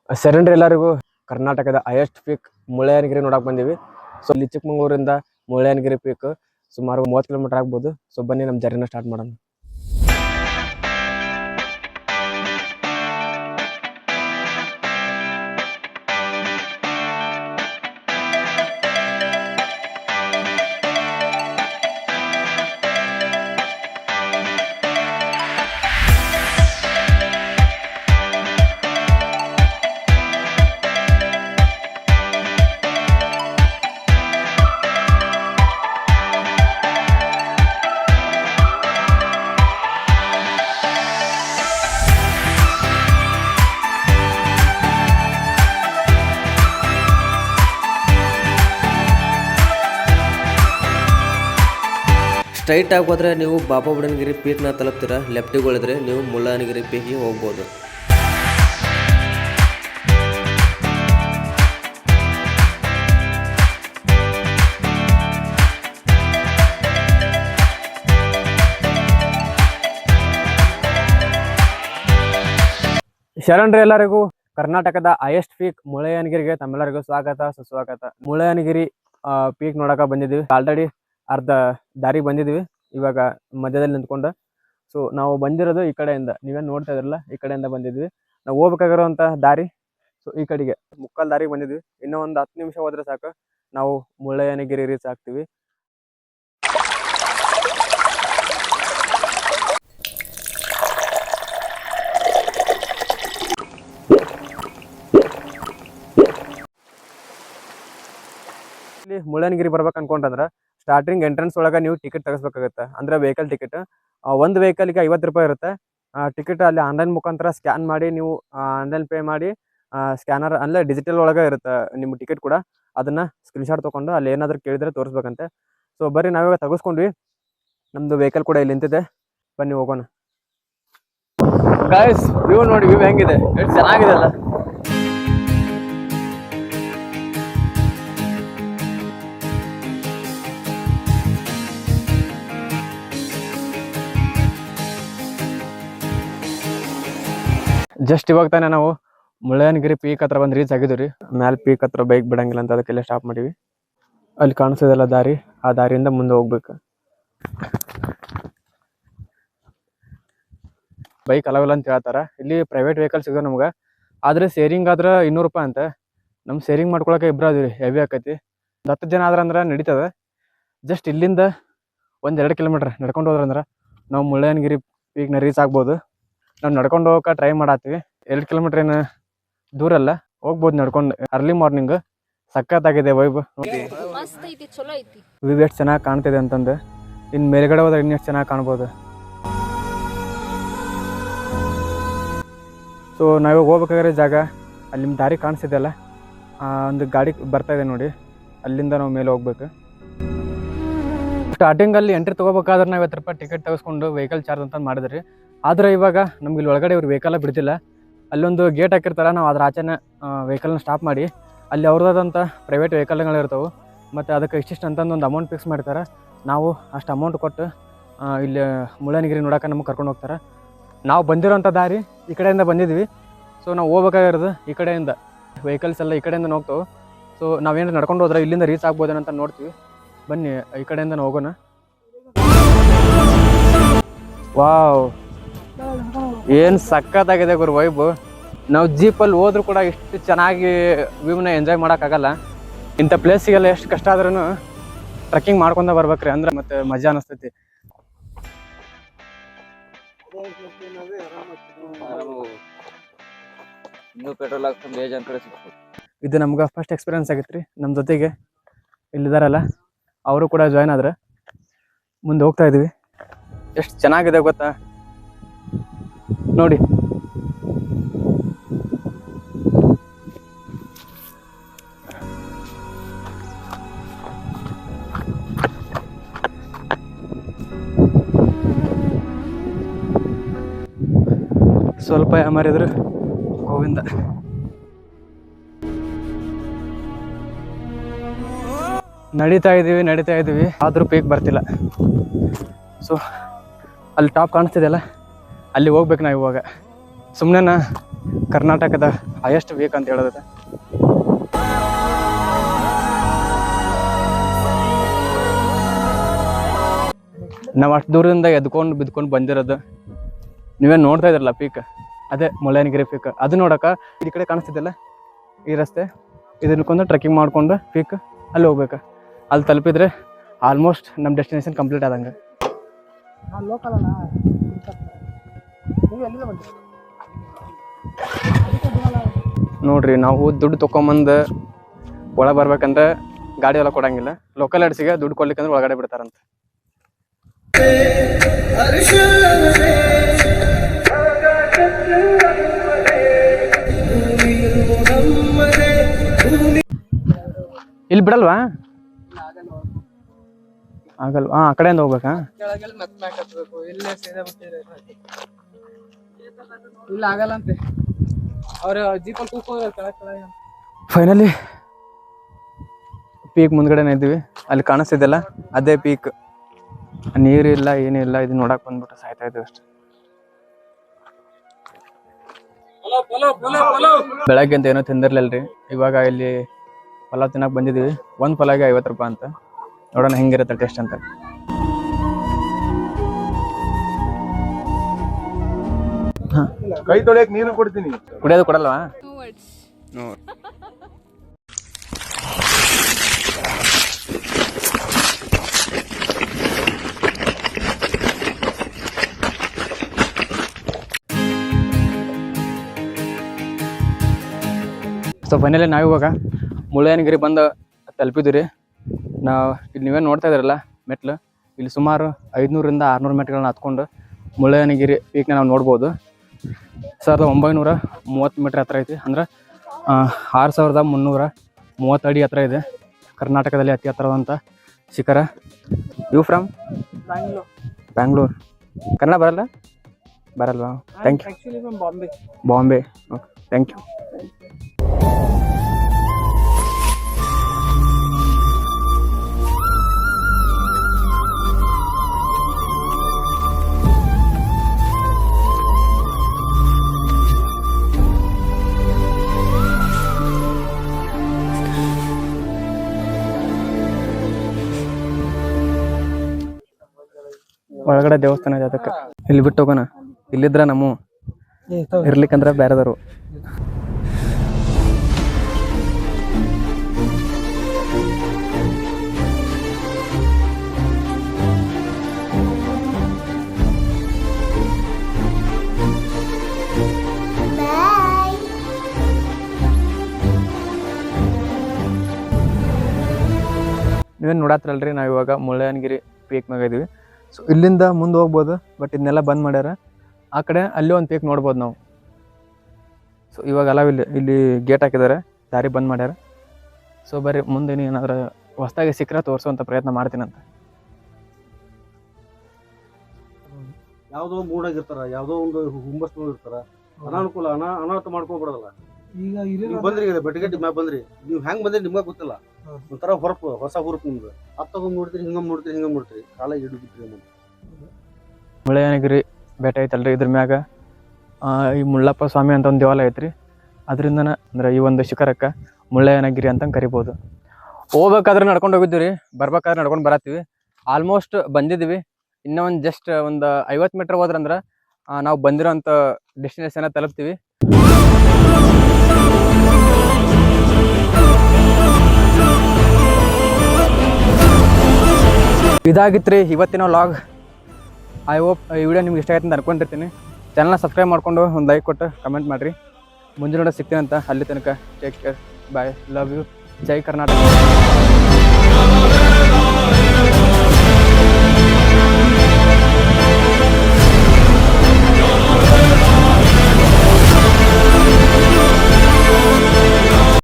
ಶರಣ್ರಿ ಎಲ್ಲರಿಗೂ ಕರ್ನಾಟಕದ highest peak Mullayanagiri ನೋಡಕ್ ಬಂದೀವಿ. ಸೊ ಇಲ್ಲಿ ಚಿಕ್ಕಮಗಳೂರಿಂದ ಮುಳ್ಳಯ್ಯನಗಿರಿ ಪೀಕ್ ಸುಮಾರು 30 ಕಿಲೋಮೀಟರ್ ಆಗ್ಬೋದು. ಸೊ ಬನ್ನಿ ನಮ್ಮ ಜರ್ನಿನ ಸ್ಟಾರ್ಟ್ ಮಾಡೋಣ. ಸ್ಟ್ರೈಟ್ ಆಗಿ ಹೋದರೆ ನೀವು ಬಾಬಾ ಬುಡನ್ಗಿರಿ ಪೀಕ್ನ ತಲುಪ್ತೀರಾ. ಲೆಫ್ಟಿಗೆ ಹೊಳಿದ್ರೆ ನೀವು ಮುಳ್ಳಯ್ಯನಗಿರಿ ಪೀಕ್ಗೆ ಹೋಗ್ಬೋದು. ಶರಣ್ರಿ ಎಲ್ಲರಿಗೂ ಕರ್ನಾಟಕದ ಹೈಯೆಸ್ಟ್ ಪೀಕ್ ಮುಳ್ಳಯ್ಯನಗಿರಿಗೆ ತಮ್ಮೆಲ್ಲರಿಗೂ ಸ್ವಾಗತ ಸುಸ್ವಾಗತ. ಮುಳ್ಳಯ್ಯನಗಿರಿ ಪೀಕ್ ನೋಡಕ ಬಂದಿದ್ವಿ. ಆಲ್ರೆಡಿ ಅರ್ಧ ದಾರಿ ಬಂದಿದ್ವಿ, ಇವಾಗ ಮಧ್ಯದಲ್ಲಿ ನಿಂತ್ಕೊಂಡು. ಸೊ ನಾವು ಬಂದಿರೋದು ಈ ಕಡೆಯಿಂದ, ನೀವೇನು ನೋಡ್ತಾ ಇದ್ರಲ್ಲ ಈ ಕಡೆಯಿಂದ ಬಂದಿದ್ವಿ. ನಾವು ಹೋಗ್ಬೇಕಾಗಿರೋಂಥ ದಾರಿ ಸೊ ಈ ಕಡೆಗೆ ಮುಕ್ಕಾಲ್ ದಾರಿಗೆ ಬಂದಿದ್ವಿ. ಇನ್ನೂ ಒಂದು 10 ನಿಮಿಷ ಹೋದ್ರೆ ಸಾಕು ನಾವು ಮುಳ್ಳಯ್ಯನಗಿರಿ ರೀಚ್ ಆಗ್ತೀವಿ. ಇಲ್ಲಿ ಮುಳ್ಳಯ್ಯನಗಿರಿ ಬರ್ಬೇಕು ಅನ್ಕೊಂಡ್ರೆ ಸ್ಟಾರ್ಟಿಂಗ್ ಎಂಟ್ರೆನ್ಸ್ ಒಳಗೆ ನೀವು ಟಿಕೆಟ್ ತೆಗಿಸ್ಬೇಕಾಗುತ್ತೆ. ಅಂದ್ರೆ ವೆಹಿಕಲ್ ಟಿಕೆಟ್. ಒಂದು ವೆಹಿಕಲ್ಗೆ 50 ರೂಪಾಯಿ ಇರುತ್ತೆ ಟಿಕೆಟ್. ಅಲ್ಲಿ ಆನ್ಲೈನ್ ಮುಖಾಂತರ ಸ್ಕ್ಯಾನ್ ಮಾಡಿ ನೀವು ಆನ್ಲೈನ್ ಪೇ ಮಾಡಿ ಸ್ಕ್ಯಾನರ್ ಅಂದರೆ ಡಿಜಿಟಲ್ ಒಳಗೆ ಇರುತ್ತೆ ನಿಮ್ಮ ಟಿಕೆಟ್ ಕೂಡ. ಅದನ್ನ ಸ್ಕ್ರೀನ್ಶಾಟ್ ತೊಗೊಂಡು ಅಲ್ಲಿ ಏನಾದರೂ ಕೇಳಿದ್ರೆ ತೋರಿಸ್ಬೇಕಂತೆ. ಸೊ ಬರೀ ನಾವಿವಾಗ ತೆಗೆಸ್ಕೊಂಡ್ವಿ. ನಮ್ಮದು ವೆಹಿಕಲ್ ಕೂಡ ಇಲ್ಲಿ ನಿಂತಿದೆ, ಬನ್ನಿ ಹೋಗೋಣ. ಗಾಯ್ಸ್ ವ್ಯೂ ನೋಡಿ, ವ್ಯೂ ಹೆಂಗಿದೆ, ಎಷ್ಟು ಚೆನ್ನಾಗಿದೆ ಅಲ್ಲ. ಜಸ್ಟ್ ಇವಾಗ ತಾನೇ ನಾವು ಮುಳ್ಳಯ್ಯನಗಿರಿ ಪೀಕ್ ಹತ್ರ ಬಂದು ರೀಚ್ ಆಗಿದ್ವಿ ರೀ. ಮ್ಯಾಲೆ ಪೀಕ್ ಹತ್ರ ಬೈಕ್ ಬಿಡಂಗಿಲ್ಲ ಅಂತ ಅದಕ್ಕೆಲ್ಲ ಸ್ಟಾಪ್ ಮಾಡಿವಿ. ಅಲ್ಲಿ ಕಾಣಿಸೋದೆಲ್ಲ ದಾರಿ, ಆ ದಾರಿಯಿಂದ ಮುಂದೆ ಹೋಗ್ಬೇಕು. ಬೈಕ್ ಅಲವಲ್ಲ ಅಂತ ಹೇಳ್ತಾರ. ಇಲ್ಲಿ ಪ್ರೈವೇಟ್ ವೆಹಿಕಲ್ ಸಿಗೋದು ನಮ್ಗೆ. ಆದ್ರೆ ಶೇರಿಂಗ್ ಆದ್ರೆ 200 ರೂಪಾಯಿ ಅಂತ. ನಮ್ ಶೇರಿಂಗ್ ಮಾಡ್ಕೊಳಕ್ಕೆ ಇಬ್ಬರು ಅದಿರಿ, ಹೆವಿ ಆಕೈತಿ. 10 ಜನ ಆದ್ರೆ ನಡೀತದ. ಜಸ್ಟ್ ಇಲ್ಲಿಂದ 1-2 ಕಿಲೋಮೀಟರ್ ನಡ್ಕೊಂಡು ಹೋದ್ರಂದ್ರೆ ನಾವು ಮುಳ್ಳಯ್ಯನಗಿರಿ ಪೀಕ್ನ ರೀಚ್ ಆಗ್ಬೋದು. ನಾವು ನಡ್ಕೊಂಡು ಹೋಗಕ್ಕೆ ಟ್ರೈ ಮಾಡತ್ತೀವಿ. 2 ಕಿಲೋಮೀಟರ್ ಏನು ದೂರ ಅಲ್ಲ, ಹೋಗ್ಬೋದು ನಡ್ಕೊಂಡು. ಅರ್ಲಿ ಮಾರ್ನಿಂಗ್ ಸಖತ್ತಾಗಿದೆ ವೈಬ್. ವ್ಯೂ ಎಷ್ಟು ಚೆನ್ನಾಗಿ ಕಾಣ್ತಿದೆ ಅಂತಂದು. ಇನ್ನು ಮೇಲ್ಗಡೆ ಹೋದ್ರೆ ಇನ್ನೆಷ್ಟು ಚೆನ್ನಾಗಿ ಕಾಣ್ಬೋದು. ಸೊ ನಾವಿವಾಗ ಹೋಗ್ಬೇಕಾಗಿರೋ ಜಾಗ ಅಲ್ಲಿ ನಿಮ್ಮ ದಾರಿ ಕಾಣಿಸ್ತಿದೆಯಲ್ಲ, ಒಂದು ಗಾಡಿ ಬರ್ತಾ ಇದೆ ನೋಡಿ, ಅಲ್ಲಿಂದ ನಾವು ಮೇಲೆ ಹೋಗ್ಬೇಕು. ಸ್ಟಾರ್ಟಿಂಗಲ್ಲಿ ಎಂಟ್ರಿ ತೊಗೋಬೇಕಾದ್ರೆ ನಾವು 50 ರೂಪಾಯಿ ಟಿಕೆಟ್ ತೆಗೆಸ್ಕೊಂಡು ವೆಹಿಕಲ್ ಚಾರ್ಜ್ ಅಂತ ಮಾಡಿದ್ರಿ. ಆದರೆ ಇವಾಗ ನಮ್ಗೆ ಇಲ್ಲಿ ಒಳಗಡೆ ಇವ್ರು ವೆಹಿಕಲ್ಲ ಬಿಡ್ತಿಲ್ಲ. ಅಲ್ಲೊಂದು ಗೇಟ್ ಹಾಕಿರ್ತಾರೆ, ನಾವು ಅದ್ರ ಆಚೆನೇ ವೆಹಿಕಲ್ನ ಸ್ಟಾಪ್ ಮಾಡಿ ಅಲ್ಲಿ ಅವ್ರದ್ದಾದಂಥ ಪ್ರೈವೇಟ್ ವೆಹಿಕಲ್ಗಳಿರ್ತಾವೆ. ಮತ್ತು ಅದಕ್ಕೆ ಇಷ್ಟಿಷ್ಟು ಅಂತಂದು ಒಂದು ಅಮೌಂಟ್ ಫಿಕ್ಸ್ ಮಾಡ್ತಾರೆ. ನಾವು ಅಷ್ಟು ಅಮೌಂಟ್ ಕೊಟ್ಟು ಇಲ್ಲಿ ಮುಳ್ಳಯ್ಯನಗಿರಿ ನೋಡೋಕೆ ನಮಗೆ ಕರ್ಕೊಂಡು ಹೋಗ್ತಾರೆ. ನಾವು ಬಂದಿರೋಂಥ ದಾರಿ ಈ ಕಡೆಯಿಂದ ಬಂದಿದ್ವಿ. ಸೊ ನಾವು ಹೋಗ್ಬೇಕಾಗಿರೋದು ಈ ಕಡೆಯಿಂದ, ವೆಹಿಕಲ್ಸ್ ಎಲ್ಲ ಈ ಕಡೆಯಿಂದ ಹೋಗ್ತಾವೆ. ಸೊ ನಾವೇನು ನಡ್ಕೊಂಡು ಹೋದ್ರೆ ಇಲ್ಲಿಂದ ರೀಚ್ ಆಗ್ಬೋದೇನಂತ ನೋಡ್ತೀವಿ. ಬನ್ನಿ ಈ ಕಡೆಯಿಂದ ಹೋಗೋಣ. ವಾವ್, ಏನು ಸಖತ್ತಾಗಿದೆ ಗುರು ವೈಬು. ನಾವು ಜೀಪಲ್ಲಿ ಹೋದ್ರೂ ಕೂಡ ಇಷ್ಟು ಚೆನ್ನಾಗಿ ವ್ಯೂನ ಎಂಜಾಯ್ ಮಾಡೋಕ್ಕಾಗಲ್ಲ. ಇಂಥ ಪ್ಲೇಸಿಗೆಲ್ಲ ಎಷ್ಟು ಕಷ್ಟ ಆದ್ರೂ ಟ್ರೆಕ್ಕಿಂಗ್ ಮಾಡ್ಕೊಂಡ ಬರ್ಬೇಕ್ರಿ, ಅಂದ್ರೆ ಮತ್ತೆ ಮಜಾ ಅನಿಸ್ತೈತಿ. ಇದು ನಮ್ಗೆ ಫಸ್ಟ್ ಎಕ್ಸ್ಪೀರಿಯನ್ಸ್ ಆಗಿತ್ತು ರೀ. ನಮ್ಮ ಜೊತೆಗೆ ಇಲ್ಲಿದಾರಲ್ಲ ಅವರು ಕೂಡ ಜಾಯ್ನ್ ಆದ್ರೆ ಮುಂದೆ ಹೋಗ್ತಾ ಇದೀವಿ. ಎಷ್ಟು ಚೆನ್ನಾಗಿದೆ ಗೊತ್ತಾ ನೋಡಿ. ಸ್ವಲ್ಪ ಮರಿದ್ರು ಗೋವಿಂದ. ನಡೀತಾ ಇದೀವಿ ಆದ್ರೂ ಪೀಕ್ ಬರ್ತಿಲ್ಲ. ಸೊ ಅಲ್ಲಿ ಟಾಪ್ ಕಾಣಿಸ್ತಿದೆಯಲ್ಲ, ಅಲ್ಲಿ ಹೋಗ್ಬೇಕು ನಾವು ಇವಾಗ. ಸುಮ್ಮನೆ ಕರ್ನಾಟಕದ ಹೈಯೆಸ್ಟ್ ವೇಕ್ ಅಂತ ಹೇಳೋದು. ನಾವು ಅಷ್ಟು ದೂರದಿಂದ ಎದ್ಕೊಂಡು ಬಿದ್ಕೊಂಡು ಬಂದಿರೋದು ನೀವೇನು ನೋಡ್ತಾ ಇದ್ರಲ್ಲ ಪೀಕ್, ಅದೇ ಮುಳ್ಳಯ್ಯನಗಿರಿ ಪೀಕ್. ಅದು ನೋಡೋಕೆ ಈ ಕಡೆ ಕಾಣಿಸ್ತಿದ್ದಲ್ಲ ಈ ರಸ್ತೆ, ಇದನ್ಕೊಂದು ಟ್ರೆಕ್ಕಿಂಗ್ ಮಾಡಿಕೊಂಡು ಪೀಕ್ ಅಲ್ಲಿ ಹೋಗ್ಬೇಕು. ಅಲ್ಲಿ ತಲುಪಿದ್ರೆ ಆಲ್ಮೋಸ್ಟ್ ನಮ್ಮ ಡೆಸ್ಟಿನೇಷನ್ ಕಂಪ್ಲೀಟ್ ಆದಂಗೆ. ನೋಡ್ರಿ, ನಾವು ದುಡ್ಡು ತೊಗೊಂಬಂದು ಒಳಗೆ ಬರ್ಬೇಕಂದ್ರೆ ಗಾಡಿ ಎಲ್ಲ ಕೊಡಂಗಿಲ್ಲ. ಲೋಕಲ್ ಅಡ್ಸಿಗೆ ದುಡ್ಡು ಕೊಡ್ಲಿಕ್ಕಂದ್ರೆ ಒಳಗಡೆ ಬಿಡ್ತಾರಂತ. ಇಲ್ಲಿ ಬಿಡಲ್ವಾ? ಆಗಲ್ವಾ? ಆ ಕಡೆಯಿಂದ ಹೋಗ್ಬೇಕಾ? ಫೈನಲಿ ಪೀಕ್ ಮುಂದ್ಗಡೆನೇ ಇದ್ವಿ. ಅಲ್ಲಿ ಕಾಣಿಸ್ತಿದ್ದಲ್ಲ ಅದೇ ಪೀಕ್. ನೀರಿಲ್ಲ ಏನಿಲ್ಲ, ಇದು ನೋಡಕ್ ಬಂದ್ಬಿಟ್ಟು ಸಾಯ್ತಾ ಇದ್ವಿ ಅಷ್ಟೆ. ಬೆಳಗ್ಗೆ ಅಂತ ಏನೋ ತಿಂದಿರ್ಲಿಲ್ರಿ. ಇವಾಗ ಇಲ್ಲಿ ಪಲಾವ್ ತಿನ್ನಕ್ ಬಂದಿದೀವಿ. ಒಂದ್ ಪಲಾವ್ಗೆ 50 ರೂಪಾಯಿ ಅಂತ. ನೋಡೋಣ ಹೆಂಗಿರುತ್ತೆ ಟೇಸ್ಟ್ ಅಂತ. ಕೈ ತೊಳೆಯಕ್ ನೀರು ಕೊಡ್ತೀನಿ, ಕುಡಿಯೋದು ಕೊಡಲ್ವಾ? ಸೊ ಫೈನಲಿ ನಾವಿವಾಗ ಮುಳ್ಳಯ್ಯನಗಿರಿ ಬಂದು ತಲುಪಿದ್ವಿ ರೀ. ನಾವು ಇಲ್ಲಿ ನೀವೇನು ನೋಡ್ತಾ ಇದ್ರಲ್ಲ ಮೆಟ್ಲು, ಇಲ್ಲಿ ಸುಮಾರು 500ರಿಂದ 600 ಮೆಟ್ಗಳನ್ನ ಹತ್ಕೊಂಡು ಮುಳ್ಳಯ್ಯನಗಿರಿ ಪೀಕ್ನ ನಾವು ನೋಡ್ಬೋದು. 1930 ಮೀಟ್ರ್ ಹತ್ರ ಐತಿ. ಅಂದ್ರೆ 6330 ಅಡಿ ಹತ್ರ ಇದೆ. ಕರ್ನಾಟಕದಲ್ಲಿ ಅತಿ ಹತ್ತಿರದಂಥ ಶಿಖರ. You from? ಬ್ಯಾಂಗ್ಳೂರ್. ಕನ್ನಡ ಬರಲ್ವಾ? Thank you. Bombay. Okay, thank you. ಒಳಗಡೆ ದೇವಸ್ಥಾನ ಇದೆ, ಅದಕ್ಕೆ ಇಲ್ಲಿ ಬಿಟ್ಟು ಹೋಗೋಣ. ಇಲ್ಲಿದ್ರ ನಮ್ಮ ಇರ್ಲಿಕ್ಕಂದ್ರ ಬೇರೆದವರು. ನೀವೇನು ನೋಡತ್ರಲ್ರಿ, ನಾವು ಇವಾಗ ಮುಳ್ಳಯ್ಯನಗಿರಿ ಪೀಕ್ ಮ್ಯಾಗ ಇದೀವಿ. ಸೊ ಇಲ್ಲಿಂದ ಮುಂದೆ ಹೋಗ್ಬೋದು, ಬಟ್ ಇದನ್ನೆಲ್ಲ ಬಂದ್ ಮಾಡ್ಯಾರ. ಆ ಕಡೆ ಅಲ್ಲಿ ಒಂದು ಪೀಕ್ ನೋಡ್ಬೋದು ನಾವು. ಸೊ ಇವಾಗ ಅಲಾವ್ ಇಲ್ಲಿ ಗೇಟ್ ಹಾಕಿದ್ದಾರೆ, ದಾರಿ ಬಂದ್ ಮಾಡ್ಯಾರ. ಸೊ ಬರೀ ಮುಂದೆ ಏನಾದ್ರು ಹೊಸದಾಗಿ ಸಿಕ್ಕರೆ ತೋರಿಸುವಂಥ ಪ್ರಯತ್ನ ಮಾಡ್ತೀನಂತ. ಯಾವ್ದೋ ಮೂಡಾಗಿರ್ತಾರ, ಯಾವ್ದೋ ಒಂದು ಹುಂಬಸ್ ಇರ್ತಾರ, ಅನಾನುಕೂಲ ಅನಾಹುತ ಮಾಡ್ಕೊಬಿಡೋದಲ್ಲ. ಈಗ ಬಂದ್ರಿ ಬೆಟ್ಟಗಟ್ಟಿ ಮ್ಯಾಪ್ ಬಂದ್ರಿ, ನೀವು ಹೆಂಗ್ ಬಂದ್ರಿ ನಿಮ್ಗೆ ಗೊತ್ತಿಲ್ಲ. ಒಂಥರ ಹೊಸ ಹುರುಪ್ ನಿಮ್ದು. ಹತ್ತಗೊಂಡ್ ನೋಡ್ತೀರಿ, ಹಿಂಗಮ್ ನೋಡ್ತೀರಿ, ಕಾಲ ಹಿಡಿದು ಬಿಡ್ತೀರಿ. ಮುಳ್ಳಯ್ಯನಗಿರಿ ಬೆಟ್ಟ ಐತಲ್ರಿ, ಇದ್ರ ಮ್ಯಾಗ ಈ ಮುಳ್ಳಪ್ಪ ಸ್ವಾಮಿ ಅಂತ ಒಂದು ದೇವಾಲಯ ಐತ್ರಿ. ಅದರಿಂದನ ಅಂದ್ರೆ ಈ ಒಂದು ಶಿಖರಕ್ಕೆ ಮುಳ್ಳಯ್ಯನಗಿರಿ ಅಂತ ಕರಿಬೋದು. ಹೋಗ್ಬೇಕಾದ್ರೆ ನಡ್ಕೊಂಡು ಹೋಗಿದ್ವಿ ರೀ, ಬರ್ಬೇಕಾದ್ರೆ ನಡ್ಕೊಂಡು ಬರತ್ತೀವಿ. ಆಲ್ಮೋಸ್ಟ್ ಬಂದಿದ್ವಿ. ಇನ್ನೂ ಒಂದು ಜಸ್ಟ್ ಒಂದು 50 ಮೀಟರ್ ಹೋದ್ರಂದ್ರೆ ನಾವು ಬಂದಿರೋಂಥ ಡೆಸ್ಟಿನೇಷನ್ ತಲುಪ್ತೀವಿ. ಇದಾಗಿತ್ತು ರೀ ಇವತ್ತಿನ ವ್ಲಾಗ್. ಐ ಹೋಪ್ ಈ ವಿಡಿಯೋ ನಿಮ್ಗೆ ಇಷ್ಟ ಆಯ್ತು ಅಂತ ಅನ್ಕೊಂಡಿರ್ತೀನಿ. ಚಾನಲ್ನ ಸಬ್ಸ್ಕ್ರೈಬ್ ಮಾಡಿಕೊಂಡು ಒಂದು ಲೈಕ್ ಕೊಟ್ಟು ಕಮೆಂಟ್ ಮಾಡಿರಿ. ಮುಂದಿನ ನೋಡೋ ಸಿಗ್ತೀನಿ ಅಂತ. ಅಲ್ಲಿ ತನಕ take care, bye, love you, ಜೈ ಕರ್ನಾಟಕ.